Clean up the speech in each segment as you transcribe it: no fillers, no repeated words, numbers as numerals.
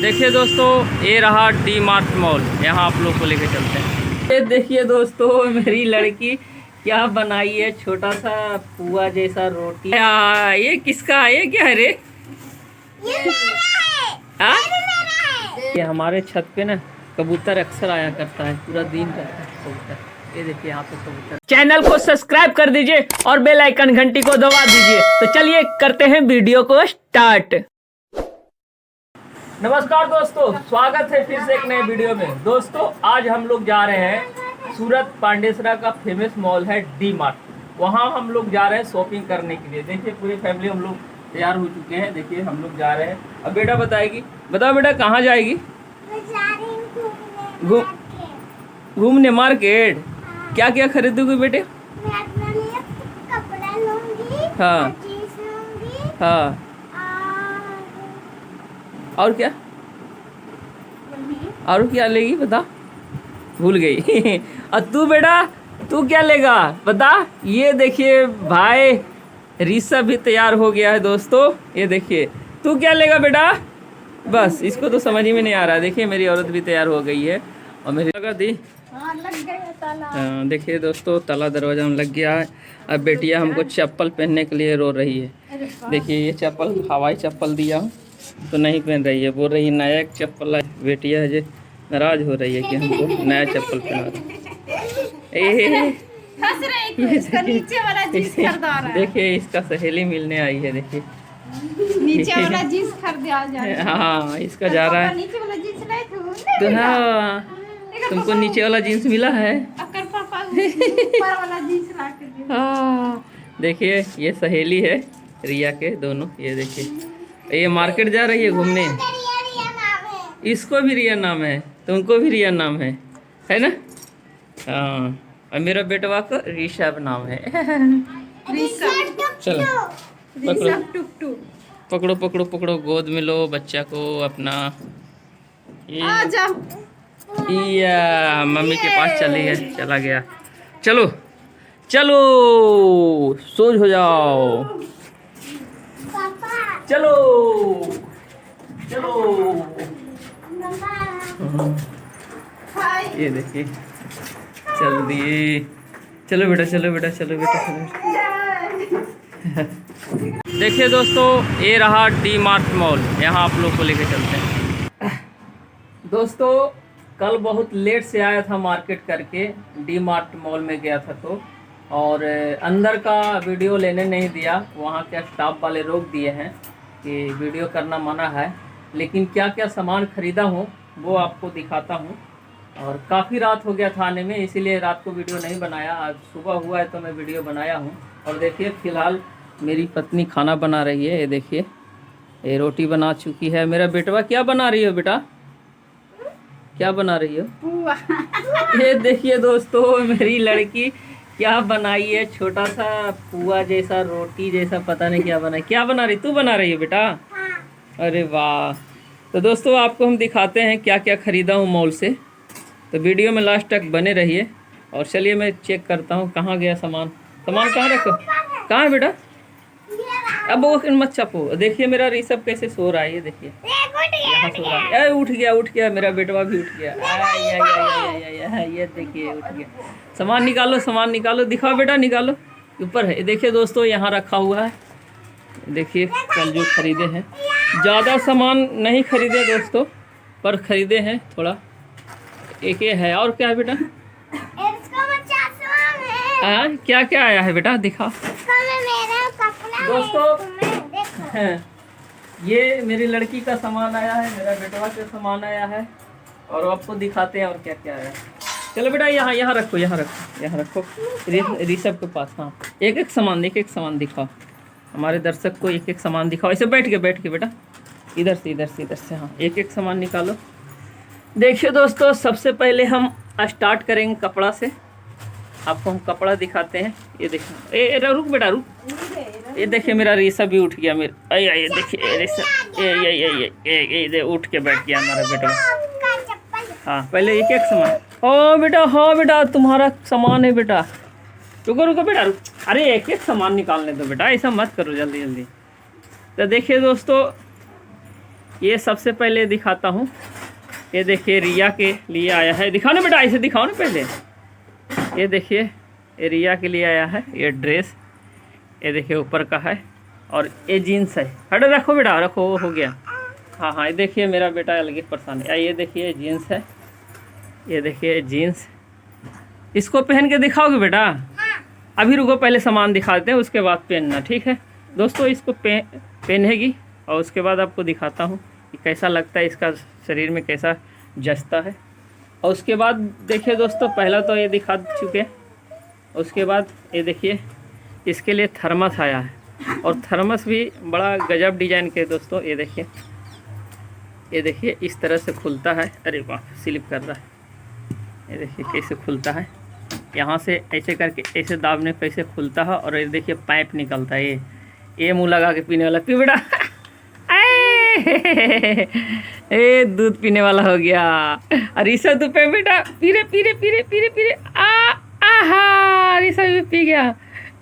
देखिए दोस्तों, ये रहा डी मार्ट मॉल। यहाँ आप लोग को लेके चलते हैं। ये देखिए दोस्तों, मेरी लड़की क्या बनाई है, छोटा सा पुआ जैसा रोटी। ये किसका है? ये क्या है रे? ये हमारे छत पे ना कबूतर अक्सर आया करता है, पूरा दिन रहता है कबूतर। ये देखिए यहाँ पे कबूतर। चैनल को सब्सक्राइब कर दीजिए और बेल आइकन घंटी को दबा दीजिए। तो चलिए करते हैं वीडियो को स्टार्ट। नमस्कार दोस्तों, स्वागत है फिर से एक नए वीडियो में। दोस्तों आज हम लोग जा रहे हैं सूरत पांडेसरा का फेमस मॉल है डी मार्ट। वहाँ हम लोग जा रहे हैं शॉपिंग करने के लिए। देखिए पूरी फैमिली हम लोग तैयार हो चुके हैं। देखिए हम लोग जा रहे हैं। अब बेटा बताएगी, बताओ बेटा कहाँ जाएगी? घूमने मार्केट। क्या क्या खरीदोगी बेटे? कपड़ा लूंगी, हाँ जींस लूंगी, हाँ, और क्या और क्या लेगी बता? भूल गई। और तू बेटा, तू क्या लेगा बता? ये देखिए भाई ऋषभ भी तैयार हो गया है दोस्तों। ये देखिए, तू क्या लेगा बेटा? बस इसको तो समझ ही में नहीं आ रहा। देखिए मेरी औरत भी तैयार हो गई है और मेरी लगा दी। लग गया ताला। देखिए दोस्तों, ताला दरवाजा में लग गया है। अब बेटिया हमको चप्पल पहनने के लिए रो रही है। देखिए ये चप्पल हवाई चप्पल दिया हूँ तो नहीं पहन रही है, बोल रही है नया चप्पल। बेटिया है जो नाराज हो रही है कि हमको नया चप्पल पहना दो। देखिए इसका सहेली मिलने आई है। देखिए नीचे वाला जींस खरीदा जाए। हाँ इसका जा रहा है। नीचे वाला जींस नहीं तो हाँ, तुमको नीचे वाला जीन्स मिला है। अकर पापा ऊपर वाला जींस ला के दे। हाँ देखिए ये सहेली है रिया के दोनों। ये देखिए ये मार्केट जा रही है घूमने। इसको भी रिया नाम है, तुमको भी रिया नाम है ना? हाँ, और मेरा बेटवा को ऋषभ नाम है। चलो पकड़ो पकड़ो पकड़ो पकड़ो, गोद में लो बच्चा को अपना। या मम्मी के पास चला गया। चलो चलो सोच हो जाओ। चलो चलो। ये देखिए चल दिए। चलो बेटा चलो बेटा चलो बेटा चलो। देखिए दोस्तों, ये रहा डी मार्ट मॉल। यहाँ आप लोग को लेके चलते हैं। दोस्तों कल बहुत लेट से आया था मार्केट करके, डी मार्ट मॉल में गया था तो, और अंदर का वीडियो लेने नहीं दिया। वहाँ के स्टाफ वाले रोक दिए हैं कि वीडियो करना मना है। लेकिन क्या क्या सामान ख़रीदा हूँ वो आपको दिखाता हूँ। और काफ़ी रात हो गया था आने में, इसीलिए रात को वीडियो नहीं बनाया। आज सुबह हुआ है तो मैं वीडियो बनाया हूँ। और देखिए फ़िलहाल मेरी पत्नी खाना बना रही है। ये देखिए ये रोटी बना चुकी है। मेरा बेटवा क्या बना रही हो बेटा? क्या बना रही हो? ये देखिए दोस्तों, मेरी लड़की क्या बनाई है, छोटा सा पुआ जैसा रोटी जैसा, पता नहीं क्या बनाई। क्या बना रही? तू बना रही है बेटा? अरे वाह। तो दोस्तों आपको हम दिखाते हैं क्या क्या ख़रीदा हूँ मॉल से। तो वीडियो में लास्ट तक बने रहिए। और चलिए मैं चेक करता हूँ कहाँ गया सामान। सामान कहाँ रखो? कहाँ है बेटा? अब वो मत छपो। देखिए मेरा ऋषभ कैसे सो रहा है। ये देखिए यहाँ सो रहा है। उठ गया मेरा बेटवा भी उठ गया। ये देखिए उठ गया। सामान निकालो सामान निकालो, दिखाओ बेटा निकालो। ऊपर है। देखिए दोस्तों यहाँ रखा हुआ है। देखिए कल जो खरीदे हैं, ज़्यादा सामान नहीं खरीदे दोस्तों, पर खरीदे हैं थोड़ा। एक ये है। और क्या है बेटा? हाँ क्या क्या आया है बेटा दिखा दोस्तों। ये मेरी लड़की का सामान आया है, मेरा बेटवा का सामान आया है, और आपको दिखाते हैं और क्या क्या आया है। चलो बेटा यहाँ रखो ऋषभ के पास। हाँ एक एक सामान दिखाओ हमारे दर्शक को। एक एक सामान दिखाओ। ऐसे बैठ के बेटा, इधर से। हाँ एक एक सामान निकालो। देखिए दोस्तों, सबसे पहले हम स्टार्ट करेंगे कपड़ा से। आपको हम कपड़ा दिखाते हैं। ये देखिए रुक बेटा रुक। ये देखिए मेरा ऋषभ भी उठ गया। मेरा ये देखिए ऋषभ ये उठ के बैठ गया हमारा बेटा। हाँ पहले एक एक सामान। हाँ बेटा तुम्हारा सामान है बेटा। रुको बेटा रुक। अरे एक एक सामान निकालने दो बेटा, ऐसा मत करो जल्दी। तो देखिए दोस्तों ये सबसे पहले दिखाता हूँ। ये देखिए रिया के लिए आया है, दिखाओ ना बेटा, इसे दिखाओ ना पहले। ये देखिए ये रिया के लिए आया है ये ड्रेस, ये देखिए ऊपर का है, और ये जीन्स है। हटो रखो बेटा, रखो, वो हो गया। हाँ हाँ, ये देखिए मेरा बेटा अलग परेशान है। ये देखिए जीन्स है, ये देखिए जीन्स। इसको पहन के दिखाओगे बेटा? अभी रुको, पहले सामान दिखा देते हैं, उसके बाद पहनना, ठीक है दोस्तों। इसको पहनेगी और उसके बाद आपको दिखाता हूँ कि कैसा लगता है, इसका शरीर में कैसा जचता है। और उसके बाद देखिए दोस्तों, पहला तो ये दिखा चुके, उसके बाद ये देखिए इसके लिए थर्मस आया है, और थर्मस भी बड़ा गजब डिजाइन के दोस्तों। ये देखिए इस तरह से खुलता है। अरे वाह, स्लिप कर रहा है। ये देखिए कैसे खुलता है, यहाँ से ऐसे करके ऐसे दाबने कैसे खुलता है, और ये देखिए पाइप निकलता है। ये मुँह लगा के पीने वाला, पी बेटा। ए दूध पीने वाला हो गया। ऋषभ तू पे बेटा, पीरे पीरे पीरे पीरे पीरे। आहा, ऋषभ भी पी गया।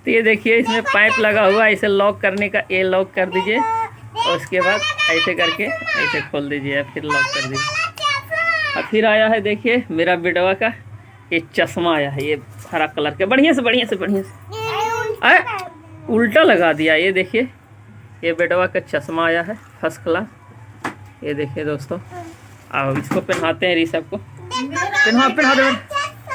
तो ये देखिए इसमें पाइप लगा हुआ है, इसे लॉक करने का, ये लॉक कर दीजिए, और उसके बाद ऐसे करके ऐसे खोल दीजिए, फिर लॉक कर दीजिए। और फिर आया है देखिए मेरा बेटवा का ये चश्मा आया है, ये हरा कलर के, बढ़िया से बढ़िया से बढ़िया से। अरे उल्टा लगा दिया। ये देखिए ये बेटवा का चश्मा आया है फर्स्ट क्लास। ये देखिए दोस्तों, अब इसको पहनाते हैं ऋषभ को।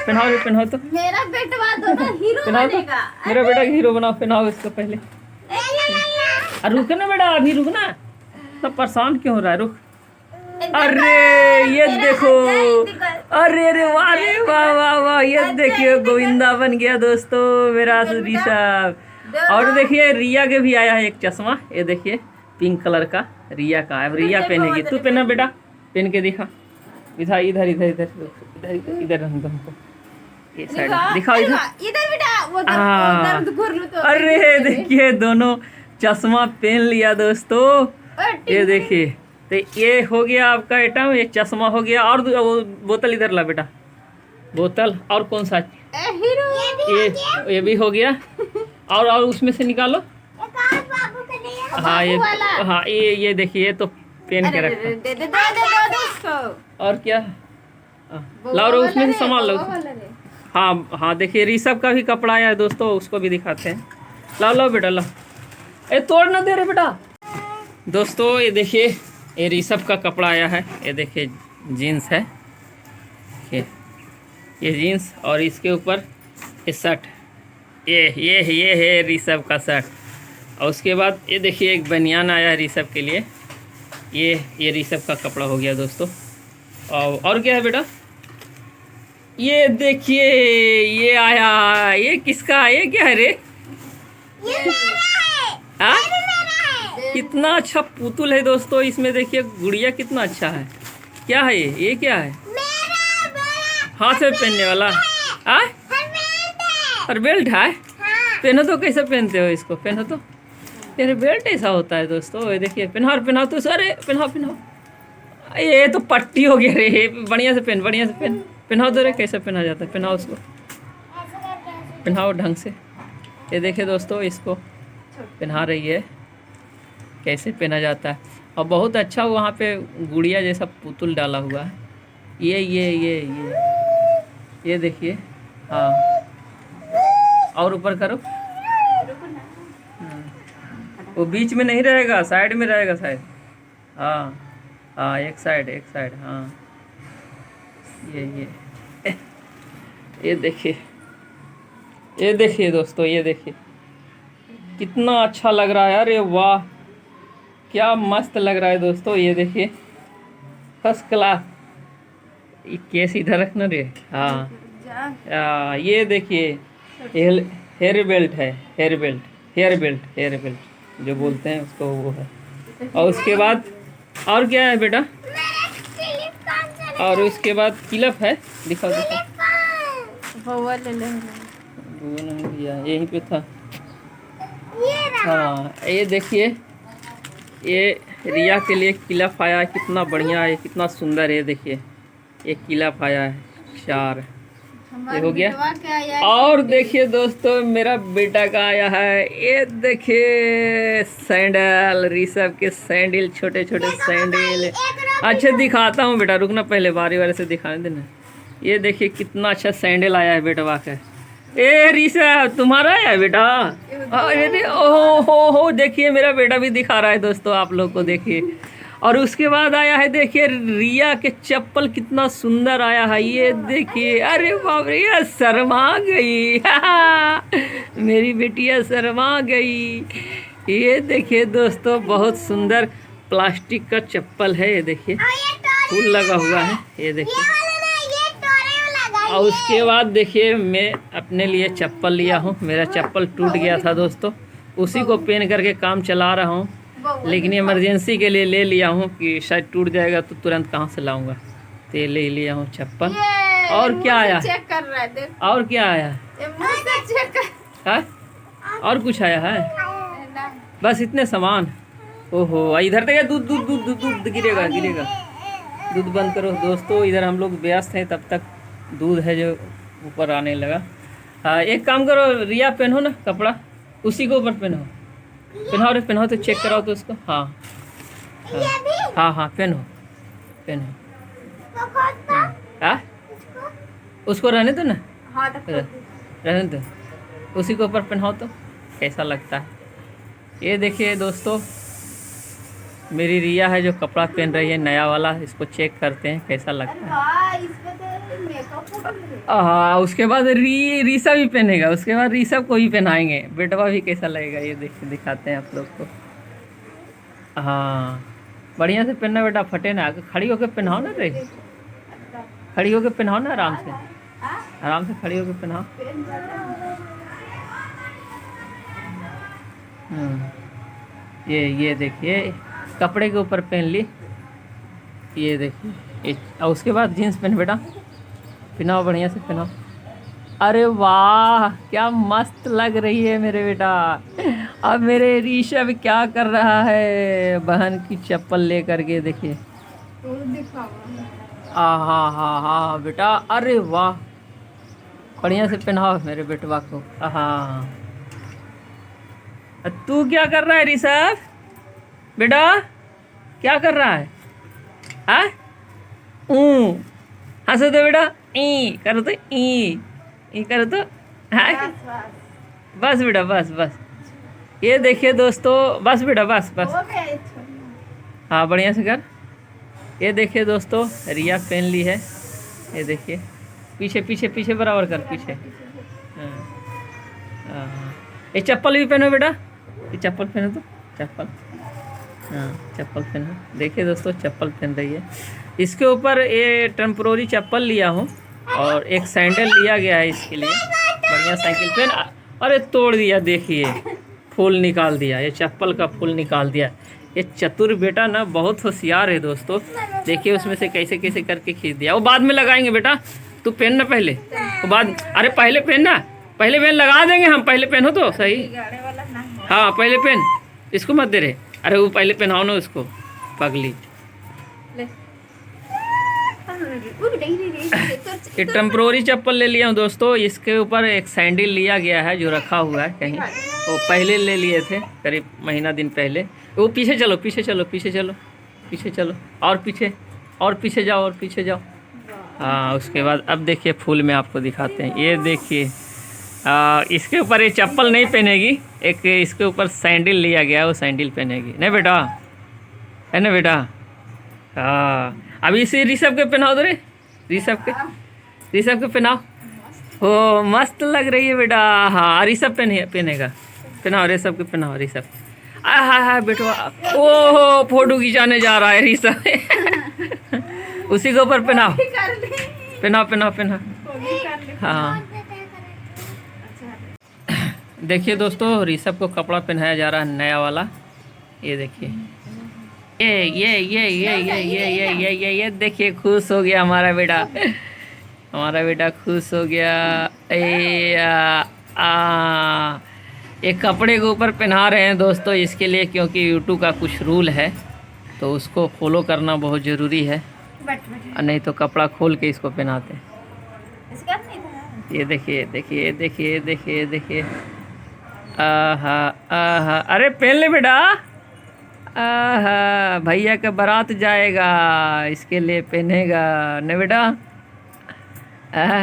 पहनाओ तो मेरा बेटवा दोनों हीरो बनेगा। मेरा बेटा हीरो बनाओ, पहनाओ इसको पहले। अरे रुक ना बेटा, अभी रुक ना, सब परेशान क्यों हो रहा है, रुक। अरे ये देखो, अरे अरे वाह रे वाह वाह वाह, ये देखिए गोविंदा बन गया दोस्तों मेरा ऋषभ। और देखिए रिया के भी आया है एक चश्मा, ये देखिए पिंक कलर का रिया का। अब रिया पहनेगी, तू पहना बेटा, पहन के दिखा। इधर इधर इधर इधर इधर इधर हमको ये साइड दिखाओ, इधर बेटा, वो दर्द घुर लो तो। अरे देखिए दोनों चश्मा पहन लिया दोस्तों। ये देखिए, तो ये हो गया आपका आइटम, ये चश्मा हो गया। और वो बोतल इधर ला बेटा, बोतल। और कौन सा? हीरो। ये भी हो गया। और उसमें से निकालो। हाँ ये देखिए, ये तो पेन के रखा। और क्या, लाओ उसमें से सामान लो। हाँ देखिए ऋषभ का भी कपड़ा आया है दोस्तों, उसको भी दिखाते हैं। लाओ बेटा, लाओ। ए तोड़ ना दे रहे बेटा। दोस्तों ये देखिए ये ऋषभ का कपड़ा आया है। ये देखिए जीन्स है, ये जीन्स, और इसके ऊपर ये शर्ट, ये है ऋषभ का शर्ट। और उसके बाद ये देखिए एक बनियान आया है ऋषभ के लिए। ये ऋषभ का कपड़ा हो गया दोस्तों। और क्या है बेटा? ये देखिए ये आया, ये किसका है? ये क्या है रे? हाँ, कितना अच्छा पुतुल है दोस्तों। इसमें देखिए गुड़िया कितना अच्छा है। क्या है ये क्या है? हाथ से पहनने वाला और बेल्ट है। पहनो तो, कैसे पहनते हो इसको? पहनो तो, तेरे बेल्ट ऐसा होता है दोस्तों। ये देखिए पहनाओ तो, अरे पहनाओ। ये तो पट्टी हो गया रे, बढ़िया से पहन, पहनाओ तो रे, कैसे पहना जाता है? पहनाओ उसको, पहनाओ ढंग से। ये देखिए दोस्तों इसको पहना रही है, कैसे पहना जाता है। और बहुत अच्छा वहाँ पे गुड़िया जैसा पुतुल डाला हुआ है। ये देखिए। हाँ, और ऊपर करो। वो बीच में नहीं रहेगा, साइड में रहेगा शायद। हाँ एक साइड। हाँ ये देखिए दोस्तों, ये देखिए कितना अच्छा लग रहा है। अरे वाह, क्या मस्त लग रहा है दोस्तों। ये देखिए फर्स्ट क्लास। ये केस इधर रखना रे। हाँ ये देखिए हेयर बेल्ट है, हेयर बेल्ट जो बोलते हैं उसको, वो है। और उसके बाद और क्या है बेटा? और उसके बाद क्लिप है, दिखाओ। वो नहीं दिया, यहीं पे था। हाँ ये देखिए ये रिया के लिए क्लिप आया है, कितना बढ़िया है, कितना सुंदर है। देखिए ये क्लिप आया है 4। ये हो गया। बेटवा क्या आया? और देखिए दोस्तों मेरा बेटा का आया है, ये देखिए सैंडल, ऋषभ के सैंडल, छोटे छोटे सैंडल। अच्छा दिखाता हूँ बेटा, रुकना पहले बारी बारी से दिखाने देना। ये देखिए कितना अच्छा सैंडल आया है बेटवा का। ए ऋषभ तुम्हारा आया है बेटा? अरे ओहो हो, देखिए मेरा बेटा भी दिखा रहा है दोस्तों आप लोग को, देखिए। और उसके बाद आया है देखिए रिया के चप्पल, कितना सुंदर आया है, ये देखिए। अरे बाप रे, ये शर्मा गई मेरी बेटिया शर्मा गई। ये देखिए दोस्तों बहुत सुंदर प्लास्टिक का चप्पल है, ये देखिए फूल लगा हुआ है, ये देखिए। और उसके बाद देखिए मैं अपने लिए चप्पल लिया हूँ, मेरा चप्पल टूट गया था दोस्तों, उसी को पहन करके काम चला रहा हूँ। लेकिन इमरजेंसी के लिए ले लिया हूँ कि शायद टूट जाएगा तो तुरंत कहाँ से लाऊंगा, तो ये ले लिया हूँ चप्पल। और क्या आया? चेक कर रहा है, देख। और क्या आया ये मुंह से चेक कर। है? और कुछ आया है? बस इतने सामान? ओहो इधर देखिए, दूध दूध दूध दूध दूध गिरेगा गिरेगा, दूध बंद करो दोस्तों। इधर हम लोग व्यस्त हैं, तब तक दूध है जो ऊपर आने लगा। हाँ एक काम करो रिया, पहनो ना कपड़ा, उसी को ऊपर पहनो, पहनाओ रे पहनाओ, तो चेक कराओ तो उसको। हाँ हाँ हाँ पहनो पहनो। हाँ उसको रहने दो ना, हाँ तो रहने दो, उसी को ऊपर पहनाओ तो कैसा लगता है। ये देखिए दोस्तों मेरी रिया है जो कपड़ा पहन रही है नया वाला, इसको चेक करते हैं कैसा लगता है। हाँ, इसमें तो मेकअप हो गया। हाँ उसके बाद ऋषभ भी पहनेगा, उसके बाद ऋषभ को ही पहनाएंगे, बेटवा भी कैसा लगेगा ये देखिए, दिखाते हैं आप लोग को। हाँ बढ़िया से पहनना बेटा, फटे ना, खड़ी होकर पहनाओ ना रे, खड़ी होकर पहनाओ ना, आराम से, आराम से खड़ी होकर पहनाओ। ये देखिए कपड़े के ऊपर पहन ली, ये देखिए। और उसके बाद जीन्स पहन बेटा, पहनाओ बढ़िया से पहनाओ। अरे वाह क्या मस्त लग रही है मेरे बेटा। अब मेरे ऋषभ क्या कर रहा है, बहन की चप्पल ले करके, देखिए। हाँ हाँ हाँ बेटा, अरे वाह बढ़िया से पहनाओ मेरे बेटवा को। हाँ तू क्या कर रहा है ऋषभ बेटा, क्या कर रहा है? हाँ हंसो तो बेटा, ई करो तो, ई करो तो। हाँ बस बेटा बस बस। ये देखिए दोस्तों, बस बेटा बस बस, हाँ बढ़िया से कर। ये देखिए दोस्तों रिया पहन ली है, ये देखिए पीछे पीछे पीछे बराबर कर, पीछे। हाँ ये चप्पल भी पहनो बेटा, ये चप्पल पहनो तो, चप्पल, हाँ चप्पल पहनो। देखिए दोस्तों चप्पल पहन रही है, इसके ऊपर ये टेम्पोररी चप्पल लिया हूँ और एक सैंडल लिया गया है इसके लिए, बढ़िया साइकिल पहन। अरे तोड़ दिया, देखिए फूल निकाल दिया, ये चप्पल का फूल निकाल दिया। ये चतुर बेटा ना बहुत होशियार है दोस्तों, देखिए उसमें से कैसे कैसे करके खींच दिया। वो बाद में लगाएंगे बेटा, तू पहनना पहले, वो बाद, अरे पहले पहनना, पहले पहन लगा देंगे हम, पहले पहनो तो सही। हाँ पहले पहन, इसको मत दे रहे, अरे वो पहले पहनाओ ना उसको, पगली। ये टेम्पोररी चप्पल ले लिया हूँ दोस्तों, इसके ऊपर एक सैंडल लिया गया है जो रखा हुआ है कहीं, वो पहले ले लिए थे करीब महीना दिन पहले। वो पीछे चलो पीछे चलो पीछे चलो पीछे चलो, और पीछे, और पीछे जाओ, और पीछे जाओ। हाँ उसके बाद अब देखिए फूल में आपको दिखाते हैं, ये देखिए इसके ऊपर ये चप्पल नहीं पहनेगी, एक इसके ऊपर सैंडल लिया गया, वो सैंडल पहनेगी, नहीं बेटा, है ना बेटा। हाँ अभी इसे ऋषभ के पहनाओ दो रे, ऋषभ के पहनाओ, हो मस्त लग रही है बेटा। हाँ ऋषभ पहनेगा, पहनाओ ऋषभ के, पहनाओ ऋषभ। हाँ हाँ बेटवा, ओहो फोटो खिंचाने जा रहा है ऋषभ उसी के ऊपर पहनाओ, पहनाओ पहनाओ पहनाओ। हाँ देखिए दोस्तों ऋषभ को कपड़ा पहनाया जा रहा है नया वाला, ये देखिए, ये देखिए खुश हो गया हमारा बेटा, हमारा बेटा खुश हो गया। ये कपड़े के ऊपर पहना रहे हैं दोस्तों इसके लिए, क्योंकि यूट्यूब का कुछ रूल है तो उसको फॉलो करना बहुत ज़रूरी है, और नहीं तो कपड़ा खोल के इसको पहनाते हैं। ये देखिए देखिए देखिए देखिए देखिए। आहा आहा, अरे पहन ले बेटा। आहा, भैया का बारात जाएगा, इसके लिए पहनेगा न बेटा। आहा,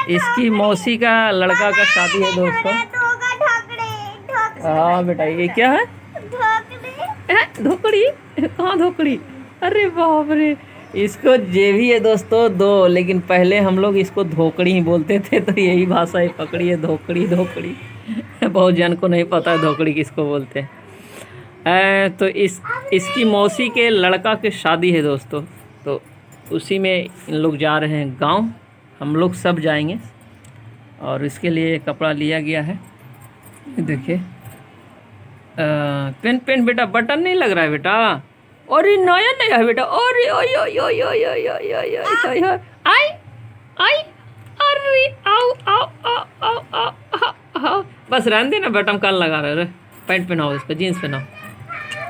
इसकी मौसी का लड़का का शादी है दोस्तों। हाँ बेटा, ये क्या है? धोकड़ी? कहाँ धोकड़ी? अरे बाप रे, इसको जेबी है दोस्तों दो, लेकिन पहले हम लोग इसको धोकड़ी ही बोलते थे, तो यही भाषा ही पकड़ी है, धोकड़ी धोकड़ी। बहुत जन को नहीं पता है धोकड़ी किसको बोलते हैं। तो इसकी मौसी के लड़का के शादी है दोस्तों, तो उसी में इन लोग जा रहे हैं गांव। हम लोग सब जाएंगे और इसके लिए कपड़ा लिया गया है। देखिए पेन पेन बेटा, बटन नहीं लग रहा है बेटा। और ये नया नया है बेटा। और ओय ओय ओय ओय ओय ओय ओय ओय ओय, आई आई, अरे आओ आओ आओ आओ आओ आओ। बस रहने देना, बटन कान लगा रहे रे। पैंट पहनाओ इसको, जीन्स पहनाओ,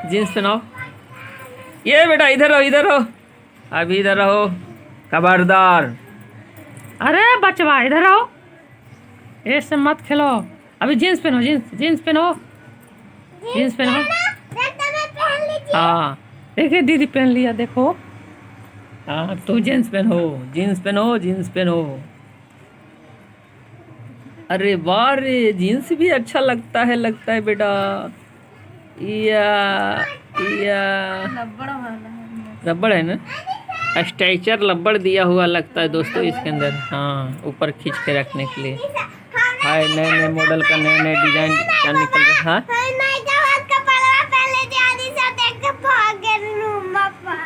जीन्स पहनाओ। ये बेटा इधर रहो, इधर रहो, अभी इधर रहो, खबरदार। अरे बचवा इधर रहो, ऐसे मत खेलो। अभी जीन्स पहनो, जीन्स जीन्स पहनो, जीन्स पहनो। हाँ देखिए दीदी पहन लिया, देखो। हाँ तो जीन्स पहनो, जीन्स पहनो, जीन्स पहनो। अरे वाह रे, जीन्स भी अच्छा लगता है बेटा। या रबड़ है ना, स्ट्रेचर रबड़ दिया हुआ लगता है दोस्तों इसके अंदर। हाँ, ऊपर खींच के रखने के लिए। हाय, नए नए मॉडल का नए नए डिजाइन क्या निकल रहा। हाँ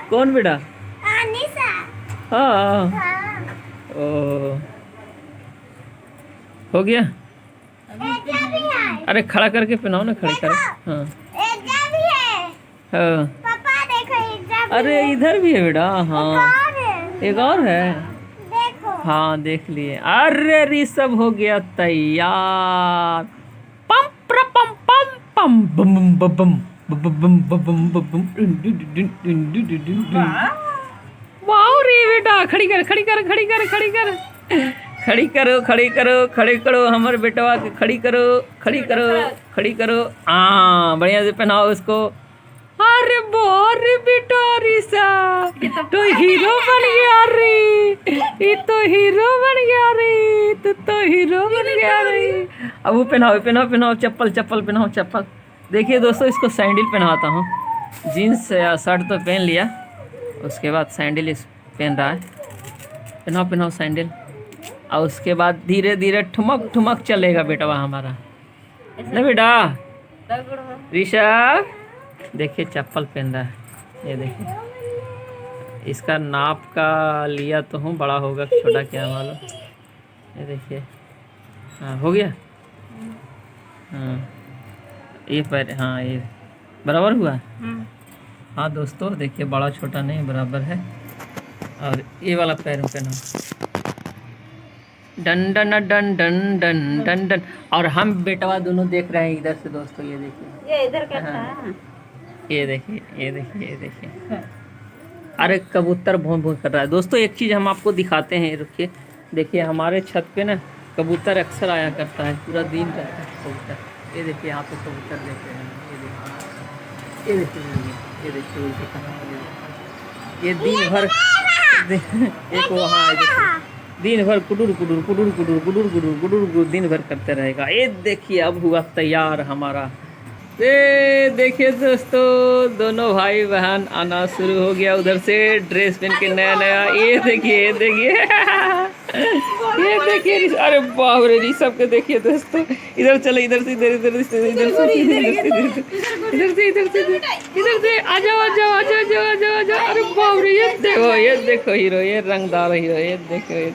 कौन बेटा? हाँ ओ, हो गया। अरे खड़ा करके पहनाओ ना, खड़े कर। हाँ हाँ, अरे इधर भी है बेटा। हाँ एक और है। हाँ देख लिए। अरे ऋषभ हो गया तैयार। पम पम पम पम बम बम बम बम बम बम। वाह रे बेटा, खड़ी कर खड़ी कर खड़ी कर खड़ी कर, खड़ी करो खड़ी करो खड़ी करो, हमारे बेटवा के खड़ी करो खड़ी करो खड़ी करो। हाँ बढ़िया से पहनाओ उसको। अरे बोर बेटा, ऋषभ तो हीरो बन गया रे, ये तो हीरो बन गया रे, तो हीरो बन गया रे। अब वो पहनाओ पहनाओ पहनाओ, चप्पल चप्पल पहनाओ, चप्पल। देखिए दोस्तों, इसको सैंडल पहनाता हूँ। जीन्स या शर्ट तो पहन लिया, उसके बाद सैंडल पहन रहा है। पहनाओ पहनाओ सैंडल, और उसके बाद धीरे धीरे ठुमक ठुमक चलेगा बेटा हमारा ना बेटा। ऋषभ देखिए चप्पल पहन रहा है, ये देखिए। इसका नाप का लिया तो हूँ, बड़ा होगा छोटा क्या मालूम। ये देखिए। हाँ हो गया। हाँ ये पैर, हाँ ये बराबर हुआ। हाँ दोस्तों देखिए, बड़ा छोटा नहीं, बराबर है। और ये वाला पैर में पहना, done done done done done done done. और हम बेटवा दोनों देख रहे हैं इधर से दोस्तों, ये देखिए। ये इधर क्या था? ये देखिए ये देखिए ये देखिए। अरे कबूतर भौं भौं कर रहा है दोस्तों। एक चीज़ हम आपको दिखाते हैं, रुकिए। देखिए हमारे छत पे ना कबूतर अक्सर आया करता है, पूरा दिन रहता है कबूतर। ये देखिए यहाँ पे कबूतर देख रहे हैं, ये देखिए ये देखिए ये देखिए, ये दिन भर एक वहाँ है, दिन भर कुडुर कुडुर कुडुर कुडुर कुडुर कुडुर कुडुर कुडुर दिन भर करते रहेगा। ये देखिए अब हुआ तैयार हमारा। ये देखिए दोस्तों, दोनों भाई बहन आना शुरू हो गया उधर से, ड्रेस पहन के नया नया। ये देखिए ये देखिए ये देखिए। अरे बाप रे, ऋषभ के देखिए दोस्तों। इधर चले, इधर से इधर, इधर से इधर से इधर से इधर से इधर से। आ जाओ आ जाओ आ जाओ आ जाओ आ जाओ। अरे बाप रे, ये देखो हीरो, ये रंगदार हीरो, ये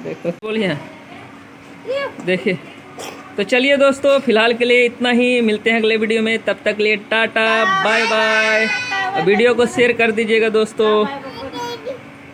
देखो बोलिए। देखिए तो चलिए दोस्तों, फिलहाल के लिए इतना ही। मिलते हैं अगले वीडियो में, तब तक लिए टाटा बाय बाय। वीडियो को शेयर कर दीजिएगा दोस्तों।